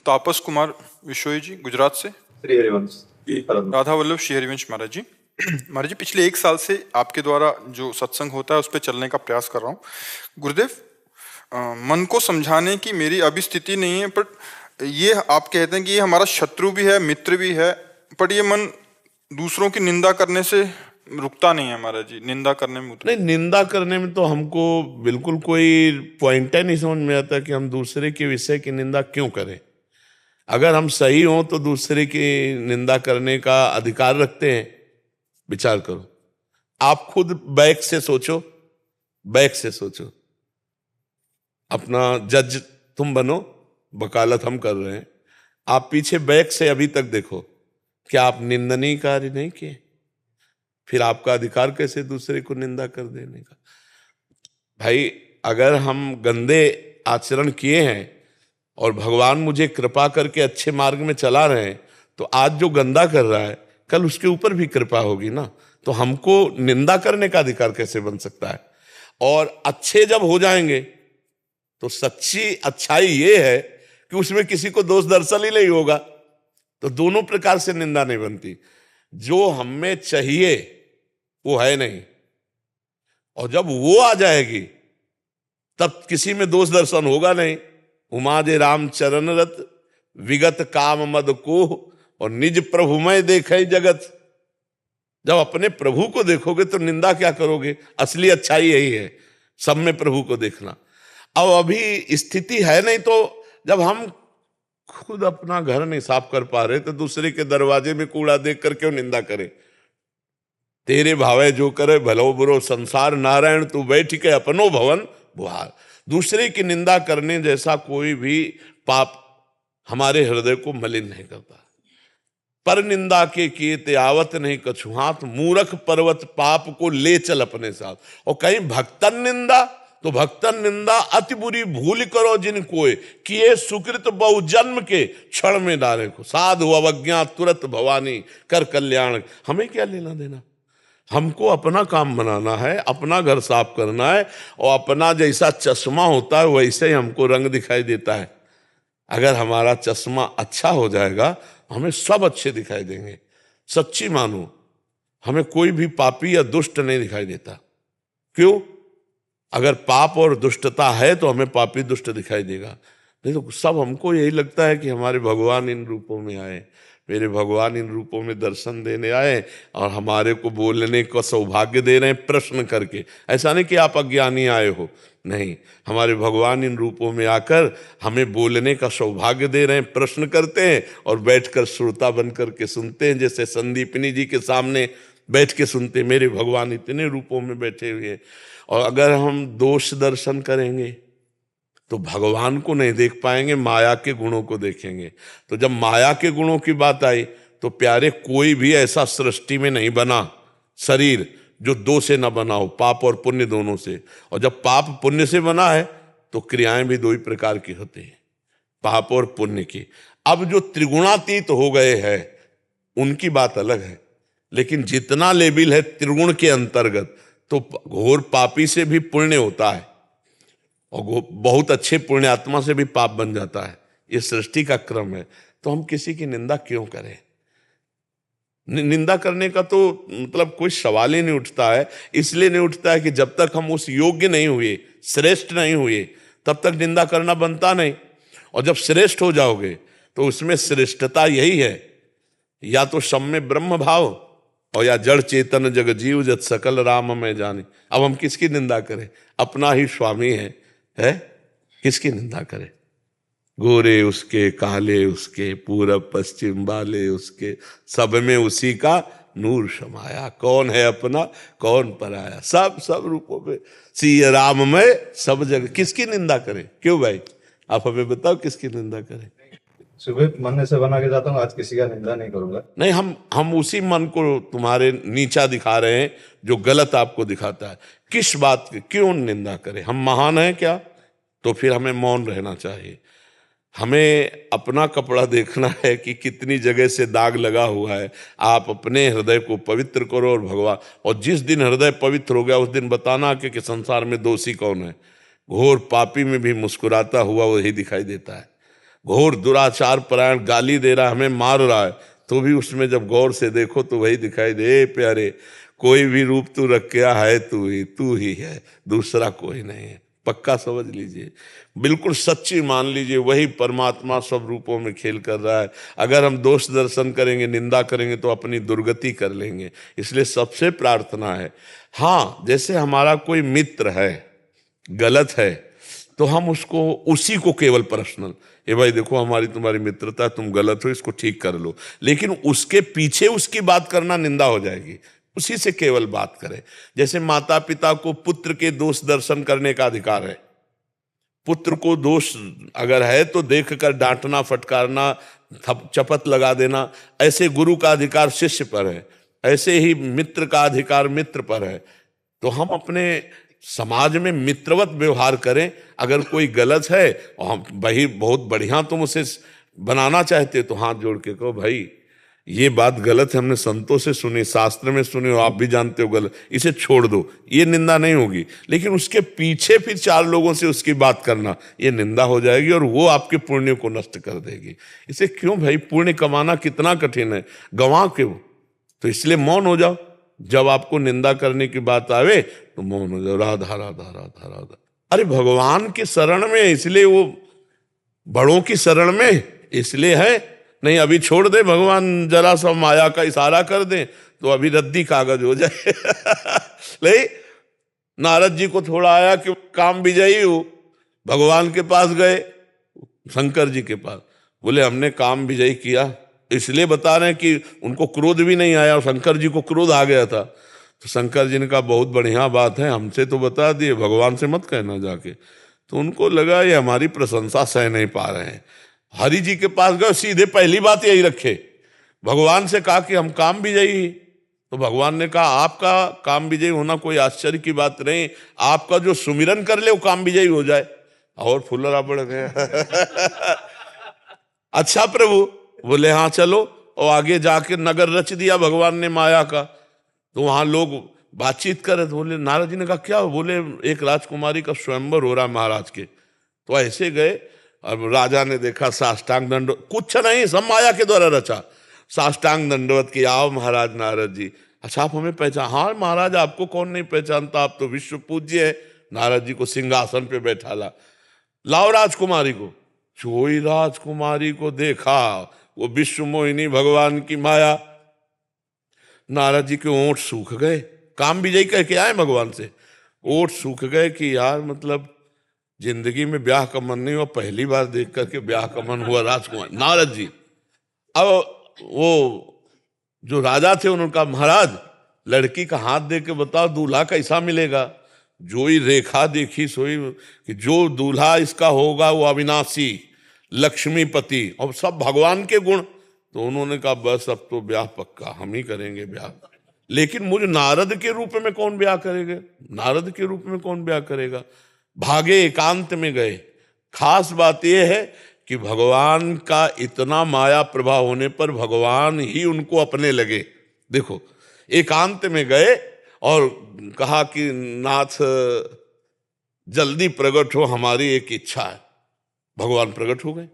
तापस कुमार विशोई जी, गुजरात से। श्री हरिवंश राधा वल्लभ श्री हरिवंश महाराज जी। महाराज जी, पिछले 1 साल से आपके द्वारा जो सत्संग होता है उस पर चलने का प्रयास कर रहा हूँ। गुरुदेव, मन को समझाने की मेरी अभी स्थिति नहीं है, पर ये आप कहते हैं कि ये हमारा शत्रु भी है, मित्र भी है, पर ये मन दूसरों की निंदा करने से रुकता नहीं है महाराज जी। निंदा करने में नहीं, निंदा करने में तो हमको बिल्कुल कोई पॉइंट नहीं समझ में आता कि हम दूसरे के विषय की निंदा क्यों करें। अगर हम सही हों तो दूसरे की निंदा करने का अधिकार रखते हैं। विचार करो, आप खुद बैक से सोचो, बैक से सोचो, अपना जज तुम बनो, वकालत हम कर रहे हैं। आप पीछे बैक से अभी तक देखो, क्या आप निंदनीय कार्य नहीं किए? फिर आपका अधिकार कैसे दूसरे को निंदा कर देने का? भाई, अगर हम गंदे आचरण किए हैं और भगवान मुझे कृपा करके अच्छे मार्ग में चला रहे हैं, तो आज जो गंदा कर रहा है कल उसके ऊपर भी कृपा होगी ना। तो हमको निंदा करने का अधिकार कैसे बन सकता है? और अच्छे जब हो जाएंगे तो सच्ची अच्छाई ये है कि उसमें किसी को दोष दर्शन ही नहीं होगा, तो दोनों प्रकार से निंदा नहीं बनती। जो हमें चाहिए वो है नहीं, और जब वो आ जाएगी तब किसी में दोष दर्शन होगा नहीं। उमा जे राम चरण रत विगत काम मद को, और निज प्रभुमय देखे जगत। जब अपने प्रभु को देखोगे तो निंदा क्या करोगे? असली अच्छाई यही है, सब में प्रभु को देखना। अब अभी स्थिति है नहीं, तो जब हम खुद अपना घर नहीं साफ कर पा रहे तो दूसरे के दरवाजे में कूड़ा देख कर क्यों निंदा करें? तेरे भावे जो करे भलो बुरो संसार, नारायण तू बैठ के अपनो भवन बुहार। दूसरे की निंदा करने जैसा कोई भी पाप हमारे हृदय को मलिन नहीं करता। पर निंदा के किए ते आवत नहीं कछु हाथ, मूर्ख पर्वत पाप को ले चल अपने साथ। और कहीं भक्तन निंदा, तो भक्तन निंदा अति बुरी भूल करो जिन कोय, किए सुकृत बहु जन्म के क्षण में डाले को। साधु अवज्ञा तुरंत भवानी कर कल्याण। हमें क्या लेना देना? हमको अपना काम बनाना है, अपना घर साफ करना है, और अपना जैसा चश्मा होता है वैसे ही हमको रंग दिखाई देता है। अगर हमारा चश्मा अच्छा हो जाएगा हमें सब अच्छे दिखाई देंगे। सच्ची मानो, हमें कोई भी पापी या दुष्ट नहीं दिखाई देता। क्यों? अगर पाप और दुष्टता है तो हमें पापी दुष्ट दिखाई देगा, नहीं तो सब हमको यही लगता है कि हमारे भगवान इन रूपों में आए, मेरे भगवान इन रूपों में दर्शन देने आए और हमारे को बोलने का सौभाग्य दे रहे हैं प्रश्न करके। ऐसा नहीं कि आप अज्ञानी आए हो, नहीं, हमारे भगवान इन रूपों में आकर हमें बोलने का सौभाग्य दे रहे हैं, प्रश्न करते हैं और बैठकर श्रोता बन करके सुनते हैं। जैसे संदीपनी जी के सामने बैठ के सुनते, मेरे भगवान इतने रूपों में बैठे हुए हैं। और अगर हम दोष दर्शन करेंगे तो भगवान को नहीं देख पाएंगे, माया के गुणों को देखेंगे। तो जब माया के गुणों की बात आई तो प्यारे, कोई भी ऐसा सृष्टि में नहीं बना शरीर जो दो से न बना हो, पाप और पुण्य दोनों से। और जब पाप पुण्य से बना है तो क्रियाएं भी दो ही प्रकार की होती हैं, पाप और पुण्य की। अब जो त्रिगुणातीत हो गए हैं उनकी बात अलग है, लेकिन जितना लेवल है त्रिगुण के अंतर्गत, तो घोर पापी से भी पुण्य होता है और बहुत अच्छे पुण्यात्मा से भी पाप बन जाता है। ये सृष्टि का क्रम है। तो हम किसी की निंदा क्यों करें? निंदा करने का तो मतलब कोई सवाल ही नहीं उठता है। इसलिए नहीं उठता है कि जब तक हम उस योग्य नहीं हुए, श्रेष्ठ नहीं हुए, तब तक निंदा करना बनता नहीं। और जब श्रेष्ठ हो जाओगे तो उसमें श्रेष्ठता यही है, या तो सम में ब्रह्म भाव और या जड़ चेतन जग जीव जत सकल राम में जाने। अब हम किसकी निंदा करें? अपना ही स्वामी है, किसकी निंदा करें? गोरे उसके, काले उसके, पूरब पश्चिम वाले उसके, सब में उसी का नूर समाया। कौन है अपना, कौन पराया, सब रूपों में सिया राम में सब जगह। किसकी निंदा करें? क्यों भाई, आप हमें बताओ किसकी निंदा करें? सुबह मन से बना के जाता हूँ, आज किसी का निंदा नहीं करूंगा। नहीं, हम उसी मन को तुम्हारे नीचा दिखा रहे हैं जो गलत आपको दिखाता है। किस बात की, क्यों निंदा करें? हम महान हैं क्या? तो फिर हमें मौन रहना चाहिए। हमें अपना कपड़ा देखना है कि कितनी जगह से दाग लगा हुआ है। आप अपने हृदय को पवित्र करो और भगवान, और जिस दिन हृदय पवित्र हो गया उस दिन बताना कि संसार में दोषी कौन है। घोर पापी में भी मुस्कुराता हुआ वही दिखाई देता है। घोर दुराचार परायण, गाली दे रहा है, हमें मार रहा है, तो भी उसमें जब गौर से देखो तो वही दिखाई दे, प्यारे कोई भी रूप तू रख के है, तू ही है, दूसरा कोई नहीं है। पक्का समझ लीजिए, बिल्कुल सच्ची मान लीजिए, वही परमात्मा सब रूपों में खेल कर रहा है। अगर हम दोष दर्शन करेंगे, निंदा करेंगे तो अपनी दुर्गति कर लेंगे। इसलिए सबसे प्रार्थना है, हाँ जैसे हमारा कोई मित्र है गलत है तो हम उसको, उसी को केवल पर्सनल, ये भाई देखो हमारी तुम्हारी मित्रता, तुम गलत हो, इसको ठीक कर लो, लेकिन उसके पीछे उसकी बात करना निंदा हो जाएगी। उसी से केवल बात करें। जैसे माता पिता को पुत्र के दोष दर्शन करने का अधिकार है, पुत्र को दोष अगर है तो देखकर डांटना, फटकारना, चपत लगा देना, ऐसे गुरु का अधिकार शिष्य पर है, ऐसे ही मित्र का अधिकार मित्र पर है। तो हम अपने समाज में मित्रवत व्यवहार करें। अगर कोई गलत है और हम भाई बहुत बढ़िया तुम उसे बनाना चाहते तो हाथ जोड़ के कहो, भाई ये बात गलत है, हमने संतों से सुनी, शास्त्र में सुनी हो, आप भी जानते हो गलत, इसे छोड़ दो, ये निंदा नहीं होगी। लेकिन उसके पीछे फिर 4 लोगों से उसकी बात करना, ये निंदा हो जाएगी और वो आपके पुण्य को नष्ट कर देगी। इसे क्यों भाई, पुण्य कमाना कितना कठिन है, गंवा क्यों? तो इसलिए मौन हो जाओ। जब आपको निंदा करने की बात आवे तो मौन हो जाओ, राधा राधा राधा राधा। अरे भगवान की शरण में, इसलिए वो बड़ों की शरण में इसलिए है, नहीं अभी छोड़ दे, भगवान जरा सा माया का इशारा कर दे तो अभी रद्दी कागज हो जाए। नहीं, नारद जी को थोड़ा आया कि काम विजयी हो, भगवान के पास गए, शंकर जी के पास, बोले हमने काम विजयी किया। इसलिए बता रहे हैं कि उनको क्रोध भी नहीं आया और शंकर जी को क्रोध आ गया था। तो शंकर जी ने कहा बहुत बढ़िया बात है, हमसे तो बता दिए, भगवान से मत कहना जाके। तो उनको लगा ये हमारी प्रशंसा सह नहीं पा रहे हैं। हरि जी के पास गए, सीधे पहली बात यही रखे, भगवान से कहा कि हम काम विजयी। तो भगवान ने कहा आपका काम विजयी होना कोई आश्चर्य की बात नहीं, आपका जो सुमिरन कर ले वो काम विजयी हो जाए। और फुलरा बढ़ गया। अच्छा प्रभु, बोले हाँ चलो। और आगे जाके नगर रच दिया भगवान ने माया का। तो वहां लोग बातचीत कर रहे थे, बोले नारद जी ने कहा क्या? बोले एक राजकुमारी का स्वयंवर हो रहा महाराज के। तो ऐसे गए, अब राजा ने देखा, साष्टांग दंडवत, कुछ नहीं सब माया के द्वारा रचा, साष्टांग दंडवत किया, आओ महाराज नारद जी। अच्छा आप हमें पहचान? हाँ महाराज आपको कौन नहीं पहचानता, आप तो विश्व पूज्य है। नारद जी को सिंहासन पे बैठा ला, लाओ राजकुमारी को। चोई राजकुमारी को देखा, वो विश्व मोहिनी भगवान की माया। नारद जी के ओंठ सूख गए, काम विजयी कह के आए भगवान से, ओंठ सूख गए कि यार मतलब जिंदगी में ब्याह का मन नहीं हुआ, पहली बार देख करके ब्याह का मन हुआ राजकुमार नारद जी। अब वो जो राजा थे उन्होंने कहा महाराज लड़की का हाथ दे के बताओ दूल्हा कैसा मिलेगा। जो ही रेखा देखी सोई कि जो दूल्हा इसका होगा वो अविनाशी लक्ष्मीपति और सब भगवान के गुण। तो उन्होंने कहा बस अब तो ब्याह पक्का, हम ही करेंगे ब्याह। लेकिन मुझे नारद के रूप में कौन ब्याह करेगा, नारद के रूप में कौन ब्याह करेगा। भागे एकांत में गए। खास बात यह है कि भगवान का इतना माया प्रभाव होने पर भगवान ही उनको अपने लगे। देखो एकांत में गए और कहा कि नाथ जल्दी प्रकट हो, हमारी एक इच्छा है। भगवान प्रकट हो गए।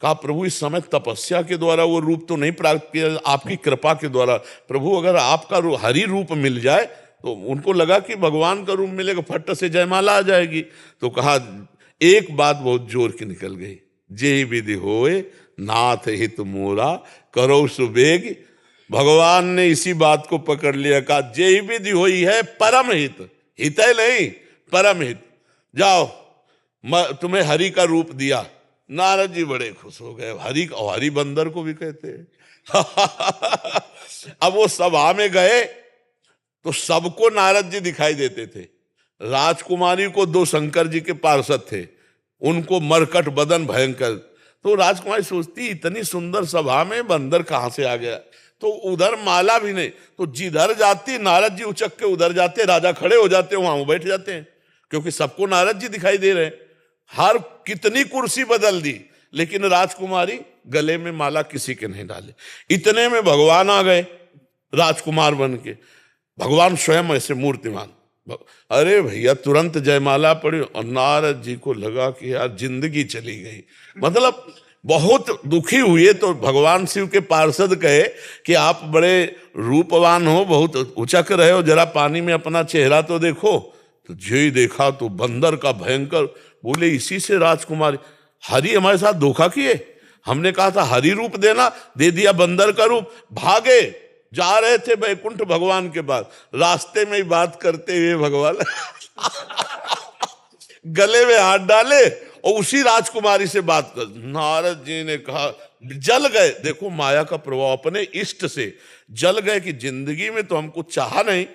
कहा प्रभु इस समय तपस्या के द्वारा वो रूप तो नहीं प्राप्त किया, आपकी कृपा के द्वारा। प्रभु अगर आपका हरि रूप मिल जाए, तो उनको लगा कि भगवान का रूप मिलेगा, फट से जयमाला आ जाएगी। तो कहा एक बात बहुत जोर की निकल गई, जे विधि होए नाथ हित मोरा करो सुबेग। भगवान ने इसी बात को पकड़ लिया, कहा जे विधि हुई है परम हित, हित है नहीं परम हित, जाओ तुम्हें हरि का रूप दिया। नारद जी बड़े खुश हो गए, हरि और हरि बंदर को भी कहते हैं। अब वो सभा में गए तो सबको नारद जी दिखाई देते थे। राजकुमारी को 2 शंकर जी के पार्षद थे, उनको मरकट बदन भयंकर। तो राजकुमारी सोचती इतनी सुंदर सभा में बंदर कहां से आ गया। तो उधर माला भी नहीं, तो जिधर जाती नारद जी उचक के उधर जाते, राजा खड़े हो जाते, वहां वो बैठ जाते हैं, क्योंकि सबको नारद जी दिखाई दे रहे हैं। हर कितनी कुर्सी बदल दी, लेकिन राजकुमारी गले में माला किसी के नहीं डाले। इतने में भगवान आ गए राजकुमार बन के, भगवान स्वयं ऐसे मूर्तिमान। अरे भैया तुरंत जयमाला पड़ी और नारद जी को लगा कि यार जिंदगी चली गई। मतलब बहुत दुखी हुए तो भगवान शिव के पार्षद कहे कि आप बड़े रूपवान हो, बहुत उचक रहे हो, जरा पानी में अपना चेहरा तो देखो। तो जो ही देखा तो बंदर का भयंकर, बोले इसी से राजकुमारी हरि हमारे साथ धोखा किए, हमने कहा था हरि रूप देना, दे दिया बंदर का रूप। भागे, जा रहे थे बैकुंठ भगवान के पास, रास्ते में ही बात करते हुए भगवान गले में हाथ डाले और उसी राजकुमारी से बात कर। नारद जी ने कहा, जल गए। देखो माया का प्रभाव, अपने इष्ट से जल गए कि जिंदगी में तो हमको चाहा नहीं,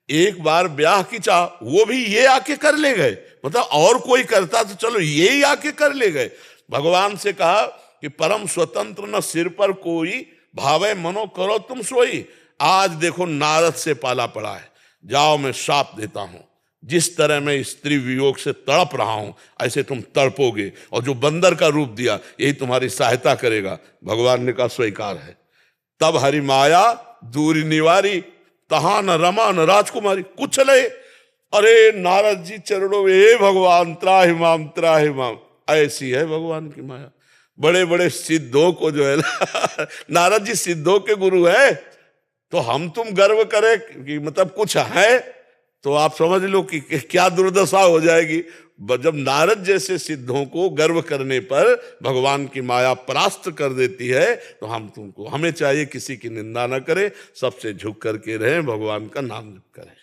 एक बार ब्याह की चाह, वो भी ये आके कर ले गए, मतलब और कोई करता तो चलो, ये ही आके कर ले गए। भगवान से कहा कि परम स्वतंत्र न सिर पर कोई, भावे मनो करो तुम सोई। आज देखो नारद से पाला पड़ा है, जाओ मैं श्राप देता हूं, जिस तरह मैं स्त्री वियोग से तड़प रहा हूं ऐसे तुम तड़पोगे, और जो बंदर का रूप दिया यही तुम्हारी सहायता करेगा। भगवान ने कहा स्वीकार है। तब हरि माया दूरी निवारी, तहा न रमा न राजकुमारी, कुछ ले। अरे नारद जी चरणों में, हे भगवान त्राहि माम। ऐसी है भगवान की माया। बड़े बड़े सिद्धों को जो है ना नारद जी सिद्धों के गुरु है, तो हम तुम गर्व करें कि मतलब कुछ है, तो आप समझ लो कि क्या दुर्दशा हो जाएगी। जब नारद जैसे सिद्धों को गर्व करने पर भगवान की माया परास्त कर देती है, तो हमें चाहिए किसी की निंदा न करें, सबसे झुक करके रहें, भगवान का नाम जप करें।